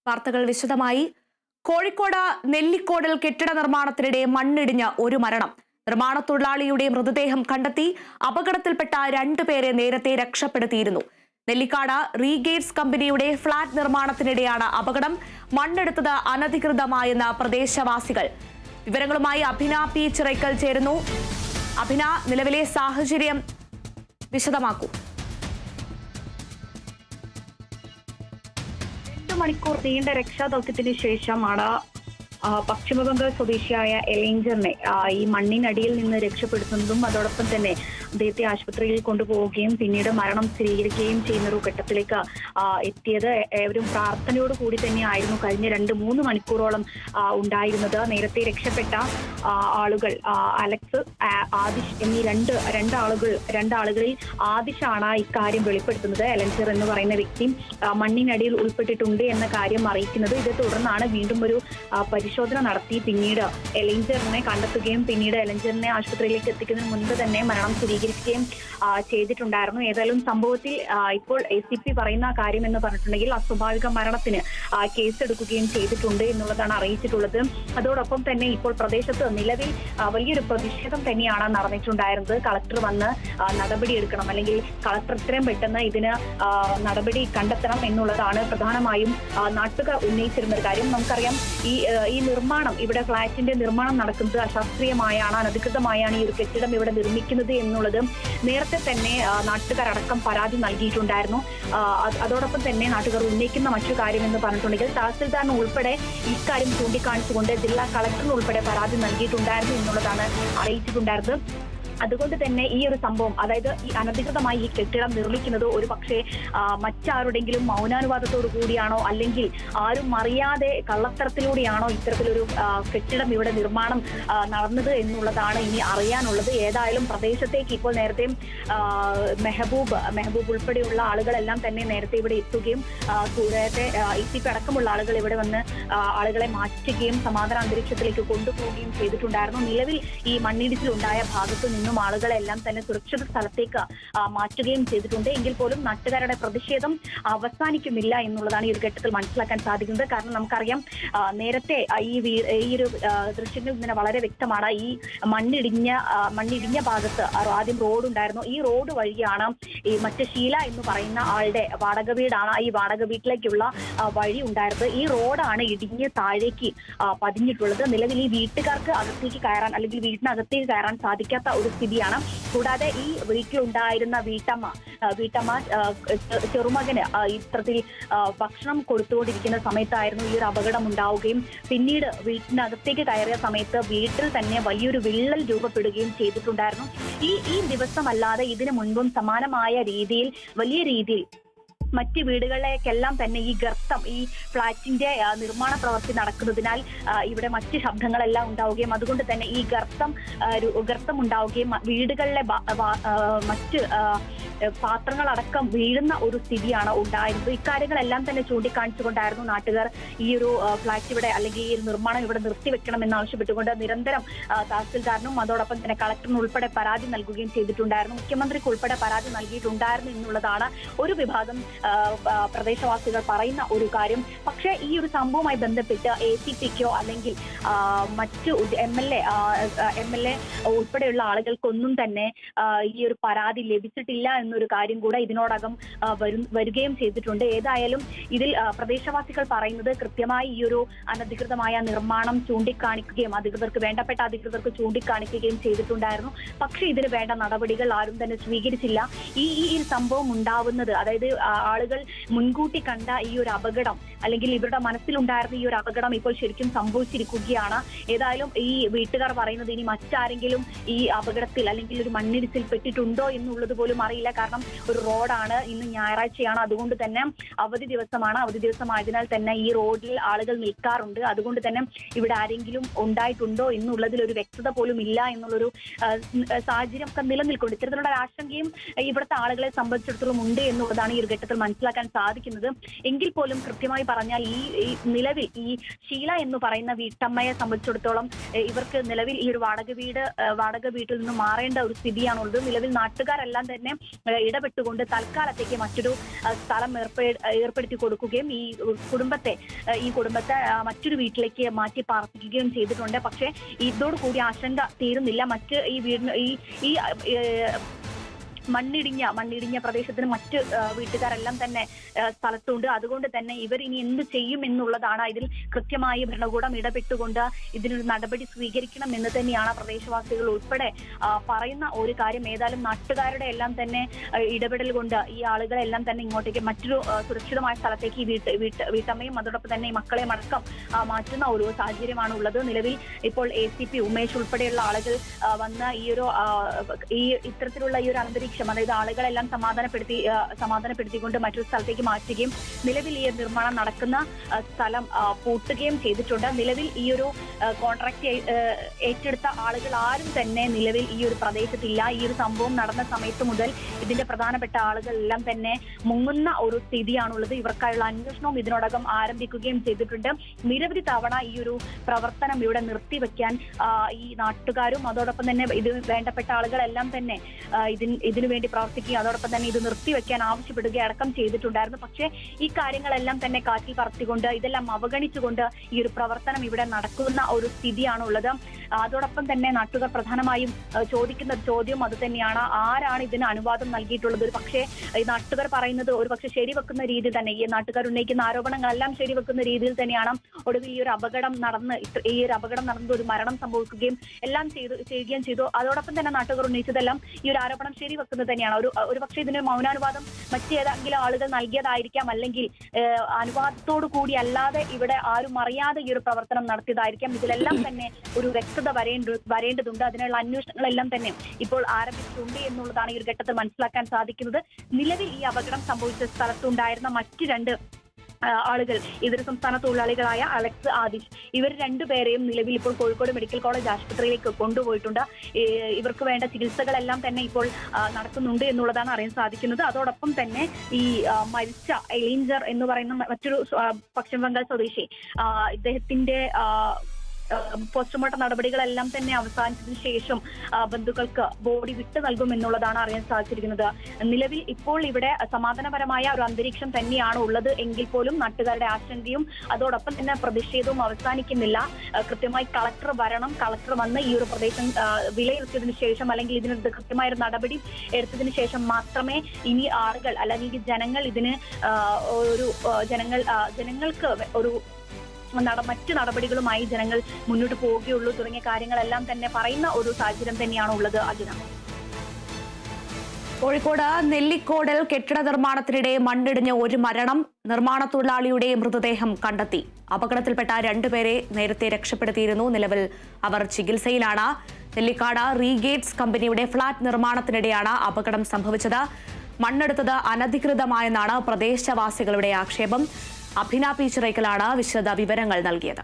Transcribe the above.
വാർത്തകൾ വിശദമായി. കോഴിക്കോട് നെല്ലിക്കോടിൽ കെട്ടിട നിർമ്മാണത്തിനിടെ മണ്ണിടിഞ്ഞ് ഒരു മരണം. നിർമ്മാണ തൊഴിലാളിയുടെ മൃതദേഹം കണ്ടെത്തി. അപകടത്തിൽപ്പെട്ട 2 പേരെ നേരത്തെ രക്ഷപ്പെടുത്തിയിരുന്നു. നെല്ലിക്കാട് റീഗേറ്റ്സ് കമ്പനിയുടെ ഫ്ളാറ്റ് നിർമ്മാണത്തിനിടെയാണ് അപകടം. മണ്ണെടുത്തത് അനധികൃതമായെന്ന് പ്രദേശവാസികൾ. വിവരങ്ങളുമായി അഭിന പി ചിറയ്ക്കൽ ചേരുന്നു. അഭിന, നിലവിലെ സാഹചര്യം വിശദമാക്കൂ. 2 മണിക്കൂർ നീണ്ട രക്ഷാദൌത്യത്തിന് ശേഷമാണ് പശ്ചിമബംഗാൾ സ്വദേശിയായ എലൈഞ്ചറിനെ ഈ മണ്ണിനടിയിൽ നിന്ന് രക്ഷപ്പെടുത്തുന്നതും അതോടൊപ്പം തന്നെ അദ്ദേഹത്തെ ആശുപത്രിയിൽ കൊണ്ടുപോവുകയും പിന്നീട് മരണം സ്ഥിരീകരിക്കുകയും ചെയ്യുന്ന ഒരു ഘട്ടത്തിലേക്ക് എത്തിയത്. ഏവരും പ്രാർത്ഥനയോട് കൂടി തന്നെയായിരുന്നു കഴിഞ്ഞ 2-3 മണിക്കൂറോളം ഉണ്ടായിരുന്നത്. നേരത്തെ രക്ഷപ്പെട്ട ആളുകൾ അലക്സ്, ആദിഷ് എന്നീ രണ്ടാളുകളിൽ ആദിഷാണ് ഇക്കാര്യം വെളിപ്പെടുത്തുന്നത്. എലഞ്ചർ എന്ന് പറയുന്ന വ്യക്തി മണ്ണിനടിയിൽ ഉൾപ്പെട്ടിട്ടുണ്ട് എന്ന കാര്യം അറിയിക്കുന്നത്. ഇതേ തുടർന്നാണ് വീണ്ടും ഒരു പരിശോധന നടത്തി പിന്നീട് എലഞ്ചറിനെ കണ്ടെത്തുകയും പിന്നീട് എലഞ്ചറിനെ ആശുപത്രിയിലേക്ക് എത്തിക്കുന്നതിന് മുൻപ് തന്നെ മരണം സ്ഥിരീകരിക്കുകയും ചെയ്തിട്ടുണ്ടായിരുന്നു. ഏതായാലും സംഭവത്തിൽ ഇപ്പോൾ ACP പറയുന്ന കാര്യം എന്ന് പറഞ്ഞിട്ടുണ്ടെങ്കിൽ അസ്വാഭാവിക മരണത്തിന് കേസെടുക്കുകയും ചെയ്തിട്ടുണ്ട് എന്നുള്ളതാണ് അറിയിച്ചിട്ടുള്ളത്. അതോടൊപ്പം തന്നെ ഇപ്പോൾ പ്രദേശത്ത് നിലവിൽ വലിയൊരു പ്രതിഷേധം തന്നെയാണ് നടന്നിട്ടുണ്ടായിരുന്നത്. കളക്ടർ വന്ന് നടപടിയെടുക്കണം, അല്ലെങ്കിൽ കളക്ടർ എത്രയും പെട്ടെന്ന് ഇതിന് നടപടി കണ്ടെത്തണം എന്നുള്ളതാണ് പ്രധാനമായും നാട്ടുകാർ ഉന്നയിച്ചിരുന്ന ഒരു കാര്യം. നമുക്കറിയാം ഈ നിർമ്മാണം, ഇവിടെ ഫ്ളാറ്റിന്റെ നിർമ്മാണം നടക്കുന്നത് അശാസ്ത്രീയമായാണ്, അനധികൃതമായാണ് ഈ ഒരു കെട്ടിടം ഇവിടെ നിർമ്മിക്കുന്നത് എന്നുള്ളത് നേരത്തെ തന്നെ നാട്ടുകാരടക്കം പരാതി നൽകിയിട്ടുണ്ടായിരുന്നു. അതോടൊപ്പം തന്നെ നാട്ടുകാർ ഉന്നയിക്കുന്ന മറ്റു കാര്യം എന്ന് പറഞ്ഞിട്ടുണ്ടെങ്കിൽ തഹസിൽദാറിന് ഉൾപ്പെടെ ഇക്കാര്യം ചൂണ്ടിക്കാണിച്ചുകൊണ്ട് ജില്ലാ കളക്ടറിന് ഉൾപ്പെടെ പരാതി നൽകിയിട്ടുണ്ടായിരുന്നു എന്നുള്ളതാണ് അറിയിച്ചിട്ടുണ്ടായിരുന്നത്. അതുകൊണ്ട് തന്നെ ഈ ഒരു സംഭവം, അതായത് ഈ അനധികൃതമായി ഈ കെട്ടിടം നിർമ്മിക്കുന്നത് ഒരു പക്ഷേ മറ്റാരുടെങ്കിലും മൗനാനുവാദത്തോടു കൂടിയാണോ, അല്ലെങ്കിൽ ആരും അറിയാതെ കള്ളത്തരത്തിലൂടെയാണോ ഇത്തരത്തിലൊരു കെട്ടിടം ഇവിടെ നിർമ്മാണം നടന്നത് എന്നുള്ളതാണ് ഇനി അറിയാനുള്ളത്. ഏതായാലും പ്രദേശത്തേക്ക് ഇപ്പോൾ നേരത്തെ മെഹബൂബ് ഉൾപ്പെടെയുള്ള ആളുകളെല്ലാം തന്നെ നേരത്തെ ഇവിടെ എത്തുകയും കൂടാതെ ACP അടക്കമുള്ള ആളുകൾ ഇവിടെ വന്ന് ആളുകളെ മാറ്റുകയും സമാധാന അന്തരീക്ഷത്തിലേക്ക് കൊണ്ടുപോവുകയും ചെയ്തിട്ടുണ്ടായിരുന്നു. നിലവിൽ ഈ മണ്ണിടിച്ചിലുണ്ടായ ഭാഗത്തു നിന്നും ആളുകളെല്ലാം തന്നെ സുരക്ഷിത സ്ഥലത്തേക്ക് മാറ്റുകയും ചെയ്തിട്ടുണ്ട്. എങ്കിൽ പോലും നാട്ടുകാരുടെ പ്രതിഷേധം അവസാനിക്കുന്നില്ല എന്നുള്ളതാണ് ഈ ഒരു ഘട്ടത്തിൽ മനസ്സിലാക്കാൻ സാധിക്കുന്നത്. കാരണം നമുക്കറിയാം, നേരത്തെ ഈ ഒരു ദൃശ്യങ്ങളിൽ നിന്ന് വളരെ വ്യക്തമാണ്, ഈ മണ്ണിടിഞ്ഞ ഭാഗത്ത് ആദ്യം റോഡ് ഉണ്ടായിരുന്നു. ഈ റോഡ് വഴിയാണ് ഈ മറ്റ് ഷീല എന്ന് പറയുന്ന ആളുടെ വാടക വീടാണ്, ഈ വാടക വീട്ടിലേക്കുള്ള വഴി ഉണ്ടായിരുന്നത്. ഈ റോഡാണ് ഇടിഞ്ഞ് താഴേക്ക് പതിഞ്ഞിട്ടുള്ളത്. നിലവിൽ ഈ വീട്ടുകാർക്ക് അകത്തേക്ക് കയറാൻ, അല്ലെങ്കിൽ വീട്ടിനകത്തേക്ക് കയറാൻ സാധിക്കാത്ത ഒരു സ്ഥിതിയാണ്. കൂടാതെ ഈ വീട്ടിലുണ്ടായിരുന്ന വീട്ടമ്മ ചെറുമകന് ഇത്തരത്തിൽ ഭക്ഷണം കൊടുത്തുകൊണ്ടിരിക്കുന്ന സമയത്തായിരുന്നു ഈ ഒരു അപകടം ഉണ്ടാവുകയും പിന്നീട് വീട്ടിനകത്തേക്ക് കയറിയ സമയത്ത് വീട്ടിൽ തന്നെ വലിയൊരു വിള്ളൽ രൂപപ്പെടുകയും ചെയ്തിട്ടുണ്ടായിരുന്നു. ഈ ദിവസമല്ലാതെ ഇതിനു മുൻപും സമാനമായ രീതിയിൽ വലിയ രീതിയിൽ മറ്റ് വീടുകളിലേക്കെല്ലാം തന്നെ ഈ ഗർത്തം, ഈ ഫ്ളാറ്റിന്റെ നിർമ്മാണ പ്രവൃത്തി നടക്കുന്നതിനാൽ ഇവിടെ മറ്റ് ശബ്ദങ്ങളെല്ലാം ഉണ്ടാവുകയും അതുകൊണ്ട് തന്നെ ഈ ഗർത്തം ഉണ്ടാവുകയും വീടുകളിലെ മറ്റ് പാത്രങ്ങളടക്കം വീഴുന്ന ഒരു സ്ഥിതിയാണ് ഉണ്ടായിരുന്നത്. ഇക്കാര്യങ്ങളെല്ലാം തന്നെ ചൂണ്ടിക്കാണിച്ചുകൊണ്ടായിരുന്നു നാട്ടുകാർ ഈ ഒരു ഫ്ളാറ്റ് ഇവിടെ, അല്ലെങ്കിൽ ഈ ഒരു നിർമ്മാണം ഇവിടെ നിർത്തിവെക്കണമെന്ന് ആവശ്യപ്പെട്ടുകൊണ്ട് നിരന്തരം തഹസിൽദാറിനും അതോടൊപ്പം തന്നെ കളക്ടറിനും ഉൾപ്പെടെ പരാതി നൽകുകയും ചെയ്തിട്ടുണ്ടായിരുന്നു. മുഖ്യമന്ത്രിക്ക് ഉൾപ്പെടെ പരാതി നൽകിയിട്ടുണ്ടായിരുന്നു എന്നുള്ളതാണ് ഒരു വിഭാഗം പ്രദേശവാസികൾ പറയുന്ന ഒരു കാര്യം. പക്ഷേ ഈ ഒരു സംഭവവുമായി ബന്ധപ്പെട്ട് ACPക്കോ അല്ലെങ്കിൽ മറ്റു MLA ഉൾപ്പെടെയുള്ള ആളുകൾക്കൊന്നും തന്നെ ഈ ഒരു പരാതി ലഭിച്ചിട്ടില്ല എന്നൊരു കാര്യം കൂടെ ഇതിനോടകം വരികയും ചെയ്തിട്ടുണ്ട്. ഏതായാലും ഇതിൽ പ്രദേശവാസികൾ പറയുന്നത് കൃത്യമായി ഈ ഒരു അനധികൃതമായ നിർമ്മാണം ചൂണ്ടിക്കാണിക്കുകയും വേണ്ടപ്പെട്ട അധികൃതർക്ക് ചൂണ്ടിക്കാണിക്കുകയും ചെയ്തിട്ടുണ്ടായിരുന്നു. പക്ഷേ ഇതിന് വേണ്ട നടപടികൾ ആരും തന്നെ സ്വീകരിച്ചില്ല. ഈ സംഭവം ഉണ്ടാവുന്നത്, അതായത് ആളുകൾ മുൻകൂട്ടി കണ്ട ഈ ഒരു അപകടം, അല്ലെങ്കിൽ ഇവരുടെ മനസ്സിലുണ്ടായിരുന്ന ഈ ഒരു അപകടം ഇപ്പോൾ ശരിക്കും സംഭവിച്ചിരിക്കുകയാണ്. ഏതായാലും ഈ വീട്ടുകാർ പറയുന്നത് ഇനി മറ്റാരെങ്കിലും ഈ അപകടത്തിൽ അല്ലെങ്കിൽ ഒരു മണ്ണിടിച്ചിൽ പെട്ടിട്ടുണ്ടോ എന്നുള്ളത് പോലും അറിയില്ല. കാരണം ഒരു റോഡാണ്, ഇന്ന് ഞായറാഴ്ചയാണ്, അതുകൊണ്ട് തന്നെ അവധി ദിവസമായതിനാൽ തന്നെ ഈ റോഡിൽ ആളുകൾ നിൽക്കാറുണ്ട്. അതുകൊണ്ട് തന്നെ ഇവിടെ ആരെങ്കിലും ഉണ്ടായിട്ടുണ്ടോ എന്നുള്ളതിൽ ഒരു വ്യക്തത പോലും ഇല്ല എന്നുള്ളൊരു സാഹചര്യം ഒക്കെ നിലനിൽക്കുന്നുണ്ട്. ഇത്തരത്തിലുള്ള ആശങ്കയും ഇവിടുത്തെ ആളുകളെ സംബന്ധിച്ചിടത്തോളം ഉണ്ട് എന്നുള്ളതാണ് ഈ ഒരു ഘട്ടത്തിൽ മനസ്സിലാക്കാൻ സാധിക്കുന്നത്. എങ്കിൽ പോലും കൃത്യമായി പറഞ്ഞാൽ ഈ നിലവിൽ ഈ ഷീല എന്ന് പറയുന്ന വീട്ടമ്മയെ സംബന്ധിച്ചിടത്തോളം ഇവർക്ക് നിലവിൽ ഈ ഒരു വാടക വീട്ടിൽ നിന്ന് മാറേണ്ട ഒരു സ്ഥിതിയാണുള്ളത്. നിലവിൽ നാട്ടുകാരെല്ലാം തന്നെ ഇടപെട്ടുകൊണ്ട് തൽക്കാലത്തേക്ക് മറ്റൊരു സ്ഥലം ഏർപ്പെടുത്തി കൊടുക്കുകയും ഈ കുടുംബത്തെ മറ്റൊരു വീട്ടിലേക്ക് മാറ്റി പാർപ്പിക്കുകയും ചെയ്തിട്ടുണ്ട്. പക്ഷേ ഇതോടുകൂടി ആശങ്ക തീരുന്നില്ല. മറ്റ് ഈ വീടിന് ഈ മണ്ണിടിഞ്ഞ പ്രദേശത്തിന് മറ്റ് വീട്ടുകാരെല്ലാം തന്നെ സ്ഥലത്തുണ്ട്. അതുകൊണ്ട് തന്നെ ഇവർ ഇനി എന്ത് ചെയ്യും എന്നുള്ളതാണ്. ഇതിൽ കൃത്യമായി ഭരണകൂടം ഇടപെട്ടുകൊണ്ട് ഇതിനൊരു നടപടി സ്വീകരിക്കണം എന്ന് തന്നെയാണ് പ്രദേശവാസികൾ ഉൾപ്പെടെ പറയുന്ന ഒരു കാര്യം. ഏതായാലും നാട്ടുകാരുടെ എല്ലാം തന്നെ ഇടപെടൽ കൊണ്ട് ഈ ആളുകളെല്ലാം തന്നെ ഇങ്ങോട്ടേക്ക് മറ്റൊരു സുരക്ഷിതമായ സ്ഥലത്തേക്ക് ഈ വീട്ടമ്മയും അതോടൊപ്പം തന്നെ ഈ മക്കളെയും അടക്കം മാറ്റുന്ന ഒരു സാഹചര്യമാണ് ഉള്ളത്. നിലവിൽ ഇപ്പോൾ ACP ഉമേഷ് ഉൾപ്പെടെയുള്ള ആളുകൾ വന്ന് ഈ ഇത്തരത്തിലുള്ള ഈ ഒരു അന്തരീക്ഷം, അതായത് ആളുകളെല്ലാം സമാധാനപ്പെടുത്തിക്കൊണ്ട് മറ്റൊരു സ്ഥലത്തേക്ക് മാറ്റുകയും നിലവിൽ ഈ നിർമ്മാണം നടക്കുന്ന സ്ഥലം പൂട്ടുകയും ചെയ്തിട്ടുണ്ട്. നിലവിൽ ഈ ഒരു കോൺട്രാക്ട് ഏറ്റെടുത്ത ആളുകൾ ആരും തന്നെ നിലവിൽ ഈ ഒരു പ്രദേശത്തില്ല. ഈ ഒരു സംഭവം നടന്ന സമയത്ത് മുതൽ ഇതിന്റെ പ്രധാനപ്പെട്ട ആളുകളെല്ലാം തന്നെ മുങ്ങുന്ന ഒരു സ്ഥിതിയാണുള്ളത്. ഇവർക്കായുള്ള അന്വേഷണവും ഇതിനോടകം ആരംഭിക്കുകയും ചെയ്തിട്ടുണ്ട്. നിരവധി തവണ ഈ ഒരു പ്രവർത്തനം ഇവിടെ നിർത്തിവെക്കാൻ ഈ നാട്ടുകാരും അതോടൊപ്പം തന്നെ ഇത് വേണ്ടപ്പെട്ട ആളുകളെല്ലാം തന്നെ ഇതിനു വേണ്ടി പ്രവർത്തിക്കുകയും അതോടൊപ്പം തന്നെ ഇത് നിർത്തിവെക്കാൻ ആവശ്യപ്പെടുകയും അടക്കം ചെയ്തിട്ടുണ്ടായിരുന്നു. പക്ഷേ ഈ കാര്യങ്ങളെല്ലാം തന്നെ കാറ്റിൽ പറത്തിക്കൊണ്ട് ഇതെല്ലാം അവഗണിച്ചുകൊണ്ട് ഈ ഒരു പ്രവർത്തനം ഇവിടെ നടക്കുന്ന ഒരു സ്ഥിതിയാണുള്ളത്. അതോടൊപ്പം തന്നെ നാട്ടുകാർ പ്രധാനമായും ചോദിക്കുന്ന ചോദ്യം അത് തന്നെയാണ്, ആരാണ് ഇതിന് അനുവാദം നൽകിയിട്ടുള്ളത്? ഒരു പക്ഷേ ഈ നാട്ടുകാർ പറയുന്നത് ഒരു പക്ഷേ ശരിവെക്കുന്ന രീതിയിൽ തന്നെ, ഈ നാട്ടുകാർ ഉന്നയിക്കുന്ന ആരോപണങ്ങളെല്ലാം ശരിവെക്കുന്ന രീതിയിൽ തന്നെയാണ് ഒടുവിൽ ഈ ഒരു അപകടം നടന്നത് ഒരു മരണം സംഭവിക്കുകയും എല്ലാം ചെയ്യുകയും ചെയ്തു. അതോടൊപ്പം തന്നെ നാട്ടുകാർ ഉന്നയിച്ചതെല്ലാം ഈ ഒരു ആരോപണം ശരിവെക്കുന്നത് തന്നെയാണ്. ഒരു പക്ഷേ ഇതിന് മൗനാനുവാദം മറ്റേതെങ്കിലും ആളുകൾ നൽകിയതായിരിക്കാം, അല്ലെങ്കിൽ അനുവാദത്തോടു കൂടി അല്ലാതെ ഇവിടെ ആരും അറിയാതെ ഈ ഒരു പ്രവർത്തനം നടത്തിയതായിരിക്കാം. ഇതിലെല്ലാം തന്നെ ഒരു വ്യക്തത വരേണ്ടതുണ്ട്. അതിനുള്ള അന്വേഷണങ്ങളെല്ലാം തന്നെ ഇപ്പോൾ ആരംഭിച്ചിട്ടുണ്ട് എന്നുള്ളതാണ് ഈ ഒരു ഘട്ടത്തിൽ മനസ്സിലാക്കാൻ സാധിക്കുന്നത്. നിലവിൽ ഈ അപകടം സംഭവിച്ച സ്ഥലത്തുണ്ടായിരുന്ന മറ്റ് രണ്ട് ആളുകൾ ഇതര സംസ്ഥാന തൊഴിലാളികളായ അലക്സ്, ആദിഷ്, ഇവർ രണ്ടുപേരെയും നിലവിൽ ഇപ്പോൾ കോഴിക്കോട് മെഡിക്കൽ കോളേജ് ആശുപത്രിയിലേക്ക് കൊണ്ടുപോയിട്ടുണ്ട്. ഇവർക്ക് വേണ്ട ചികിത്സകളെല്ലാം തന്നെ ഇപ്പോൾ നടക്കുന്നുണ്ട് എന്നുള്ളതാണ് അറിയാൻ സാധിക്കുന്നത്. അതോടൊപ്പം തന്നെ ഈ മരിച്ച എലിഞ്ചർ എന്ന് പറയുന്ന മറ്റൊരു പശ്ചിമ ബംഗാൾ സ്വദേശി, ഇദ്ദേഹത്തിന്റെ പോസ്റ്റ്മോർട്ടം നടപടികളെല്ലാം തന്നെ അവസാനിച്ചതിന് ശേഷം ബന്ധുക്കൾക്ക് ബോഡി വിട്ടു നൽകുമെന്നുള്ളതാണ് അറിയാൻ സാധിച്ചിരിക്കുന്നത്. നിലവിൽ ഇപ്പോൾ ഇവിടെ സമാധാനപരമായ ഒരു അന്തരീക്ഷം തന്നെയാണ് ഉള്ളത്. എങ്കിൽ പോലും നാട്ടുകാരുടെ ആശങ്കയും അതോടൊപ്പം തന്നെ പ്രതിഷേധവും അവസാനിക്കുന്നില്ല. കൃത്യമായി കളക്ടർ വരണം, കളക്ടർ വന്ന് ഈ ഒരു പ്രദേശം വിലയിരുത്തിയതിനു ശേഷം അല്ലെങ്കിൽ ഇതിന് കൃത്യമായ ഒരു നടപടി എടുത്തതിന് ശേഷം മാത്രമേ ഇനി ആളുകൾ അല്ലെങ്കിൽ ജനങ്ങൾ ഇതിന് ജനങ്ങൾക്ക് ഒരു മറ്റു നടപടികളുമായി ജനങ്ങൾ മുന്നോട്ട് പോവുകയുള്ളൂ തുടങ്ങിയ കാര്യങ്ങളെല്ലാം തന്നെ പറയുന്ന ഒരു സാഹചര്യം തന്നെയാണ് ഉള്ളത്. അജിന, കോഴിക്കോട് നെല്ലിക്കോടിൽ കെട്ടിട നിർമ്മാണത്തിനിടെ മണ്ണിടിഞ്ഞ ഒരു മരണം, നിർമ്മാണ തൊഴിലാളിയുടെ മൃതദേഹം കണ്ടെത്തി. അപകടത്തിൽപ്പെട്ട രണ്ടുപേരെ നേരത്തെ രക്ഷപ്പെടുത്തിയിരുന്നു. നിലവിൽ അവർ ചികിത്സയിലാണ്. നെല്ലിക്കാട് റീഗേറ്റ്സ് കമ്പനിയുടെ ഫ്ളാറ്റ് നിർമ്മാണത്തിനിടെയാണ് അപകടം സംഭവിച്ചത്. മണ്ണെടുത്തത് അനധികൃതമായെന്നാണ് പ്രദേശവാസികളുടെ ആക്ഷേപം. അഭിന പി ചിറയ്ക്കലാണ് വിശദ വിവരങ്ങൾ നൽകിയത്.